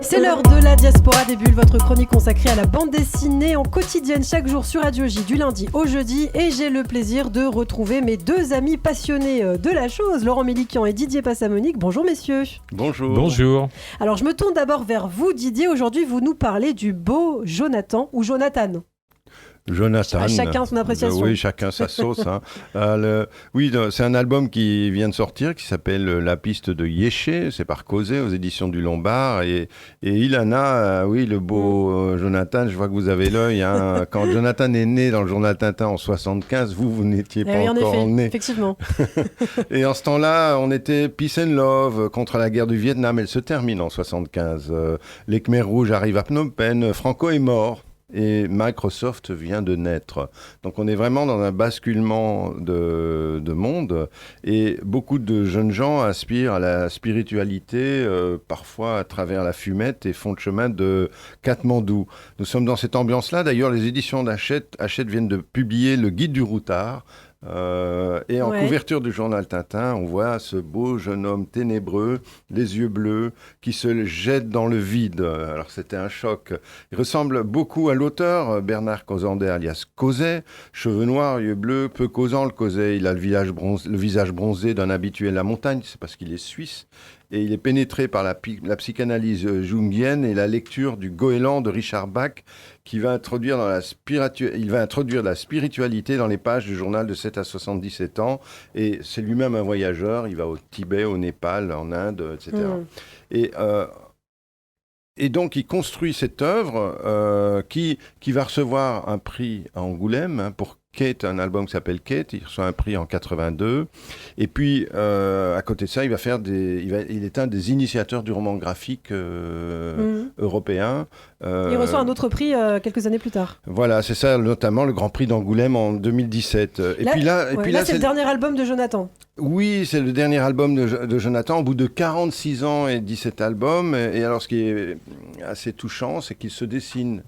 C'est l'heure de la Diaspora des Bulles, votre chronique consacrée à la bande dessinée en quotidienne chaque jour sur Radio J du lundi au jeudi. Et j'ai le plaisir de retrouver mes deux amis passionnés de la chose, Laurent Mélikian et Didier Passamonique. Bonjour messieurs. Bonjour. Bonjour. Alors je me tourne d'abord vers vous Didier. Aujourd'hui vous nous parlez du beau Jonathan ou Jonathan. Jonathan. À chacun son appréciation. Oui, chacun sa sauce. Hein. C'est un album qui vient de sortir, qui s'appelle La piste de Yéché. C'est par Causé aux éditions du Lombard. Et Ilana, le beau Jonathan, je vois que vous avez l'œil. Hein. Quand Jonathan est né dans le journal Tintin en 75, vous n'étiez pas encore né. Effectivement. Et en ce temps-là, on était peace and love contre la guerre du Vietnam. Elle se termine en 75. Les Khmers rouges arrivent à Phnom Penh. Franco est mort. Et Microsoft vient de naître. Donc on est vraiment dans un basculement de monde et beaucoup de jeunes gens aspirent à la spiritualité, parfois à travers la fumette et font le chemin de Katmandou. Nous sommes dans cette ambiance-là. D'ailleurs, les éditions d'Hachette viennent de publier le guide du routard. Et en couverture du journal Tintin, on voit ce beau jeune homme ténébreux, les yeux bleus, qui se jette dans le vide. Alors c'était un choc. Il ressemble beaucoup à l'auteur Bernard Causandet, alias Causet, cheveux noirs, yeux bleus, peu causant le Causet. Il a le visage bronzé d'un habitué de la montagne, c'est parce qu'il est suisse. Et il est pénétré par la psychanalyse jungienne et la lecture du Goéland de Richard Bach, qui va introduire la spiritualité dans les pages du journal de 7 à 77 ans. Et c'est lui-même un voyageur. Il va au Tibet, au Népal, en Inde, etc. Et donc, il construit cette œuvre qui va recevoir un prix à Angoulême pour Kate, un album qui s'appelle Kate. Il reçoit un prix en 82. Et puis, à côté de ça, il est un des initiateurs du roman graphique européen. Il reçoit un autre prix quelques années plus tard. Voilà, c'est ça, notamment le Grand Prix d'Angoulême en 2017. Là, c'est le dernier album de Jonathan. Oui, c'est le dernier album de Jonathan, au bout de 46 ans et 17 albums. Et alors, ce qui est assez touchant, c'est qu'il se dessine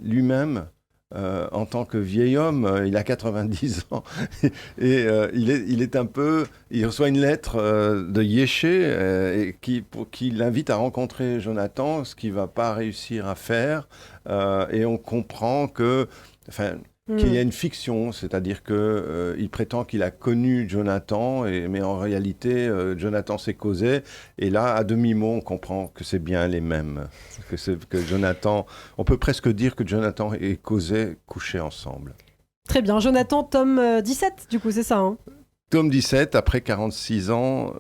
lui-même en tant que vieil homme. Il a 90 ans. Et il reçoit une lettre de Yéché qui l'invite à rencontrer Jonathan, ce qu'il ne va pas réussir à faire. Et on comprend qu'il y a une fiction, c'est-à-dire qu'il prétend qu'il a connu Jonathan, mais en réalité, Jonathan s'est causé. Et là, à demi-mot, on comprend que c'est bien les mêmes. Que Jonathan, on peut presque dire que Jonathan et Causé couchaient ensemble. Très bien. Jonathan, tome 17, du coup, c'est ça, hein ? Tome 17, après 46 ans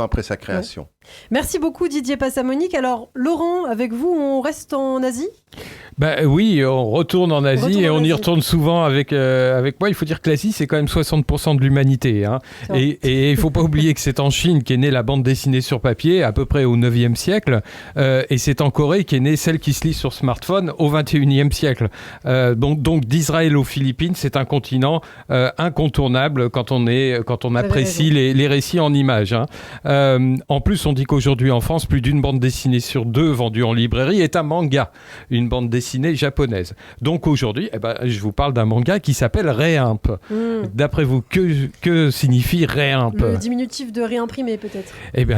après sa création. Ouais. Merci beaucoup Didier Passamonique. Alors Laurent, avec vous, on reste en Asie ? Oui, on retourne en Asie et on y retourne souvent avec moi. Il faut dire que l'Asie, c'est quand même 60% de l'humanité. Hein. Et il ne faut pas oublier que c'est en Chine qu'est née la bande dessinée sur papier, à peu près au 9e siècle. Et c'est en Corée qu'est née celle qui se lit sur smartphone au 21e siècle. Donc d'Israël aux Philippines, c'est un continent incontournable quand on apprécie les récits en images. Hein. En plus, on dit qu'aujourd'hui en France, plus d'une bande dessinée sur 2 vendue en librairie est un manga, une bande dessinée japonaise. Donc aujourd'hui, je vous parle d'un manga qui s'appelle Réimp. D'après vous, que signifie Réimp ? Le diminutif de réimprimer peut-être.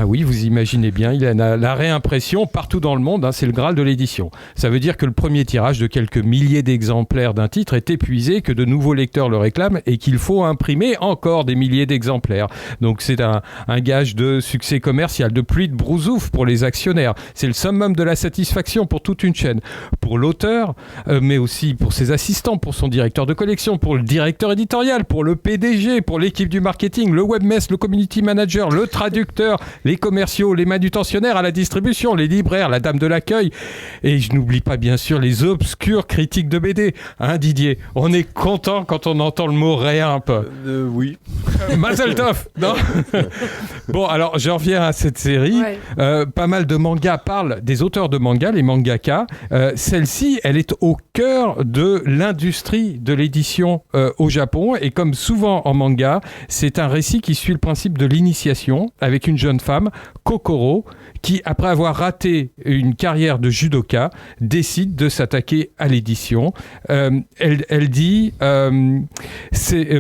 Oui, vous imaginez bien, il y a la réimpression partout dans le monde, hein, c'est le Graal de l'édition. Ça veut dire que le premier tirage de quelques milliers d'exemplaires d'un titre est épuisé, que de nouveaux lecteurs le réclament et qu'il faut imprimer encore des milliers d'exemplaires. Donc c'est un gage de succès commercial, de pluie de brousouf pour les actionnaires. C'est le summum de la satisfaction pour toute une chaîne. Pour l'auteur, mais aussi pour ses assistants, pour son directeur de collection, pour le directeur éditorial, pour le PDG, pour l'équipe du marketing, le webmaster, le community manager, le traducteur, les commerciaux, les manutentionnaires à la distribution, les libraires, la dame de l'accueil. Et je n'oublie pas bien sûr les obscurs critiques de BD. Hein Didier ? On est content quand on entend le mot Réimp. Oui. Mazel tov. Non. Bon, alors je reviens à cette série. Pas mal de mangas parlent des auteurs de mangas, les mangakas. Celle-ci aussi, elle est au cœur de l'industrie de l'édition au Japon. Et comme souvent en manga, c'est un récit qui suit le principe de l'initiation avec une jeune femme, Kokoro, qui, après avoir raté une carrière de judoka, décide de s'attaquer à l'édition. Elle dit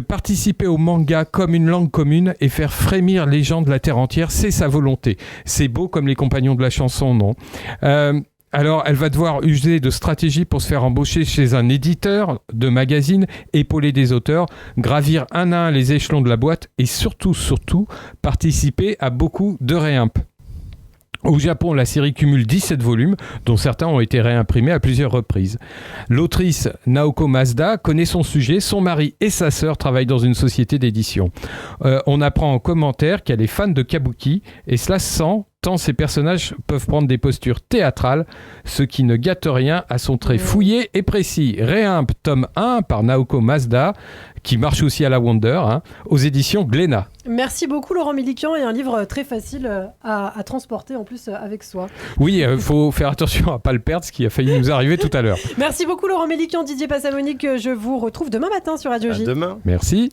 participer au manga comme une langue commune et faire frémir les gens de la terre entière, c'est sa volonté. C'est beau comme les compagnons de la chanson, non ? Alors, elle va devoir user de stratégies pour se faire embaucher chez un éditeur de magazine, épauler des auteurs, gravir un à un les échelons de la boîte et surtout, participer à beaucoup de réimp. Au Japon, la série cumule 17 volumes, dont certains ont été réimprimés à plusieurs reprises. L'autrice Naoko Mazda connaît son sujet, son mari et sa sœur travaillent dans une société d'édition. On apprend en commentaire qu'elle est fan de kabuki, et cela se sent tant ces personnages peuvent prendre des postures théâtrales, ce qui ne gâte rien à son trait fouillé et précis. Réimp, tome 1 par Naoko Mazda, qui marche aussi à la Wonder, aux éditions Glénat. Merci beaucoup Laurent Milikian, et un livre très facile à transporter en plus avec soi. Oui, il faut faire attention à ne pas le perdre, ce qui a failli nous arriver tout à l'heure. Merci beaucoup Laurent Milikian, Didier Passamonique, je vous retrouve demain matin sur Radio J. À demain. Merci.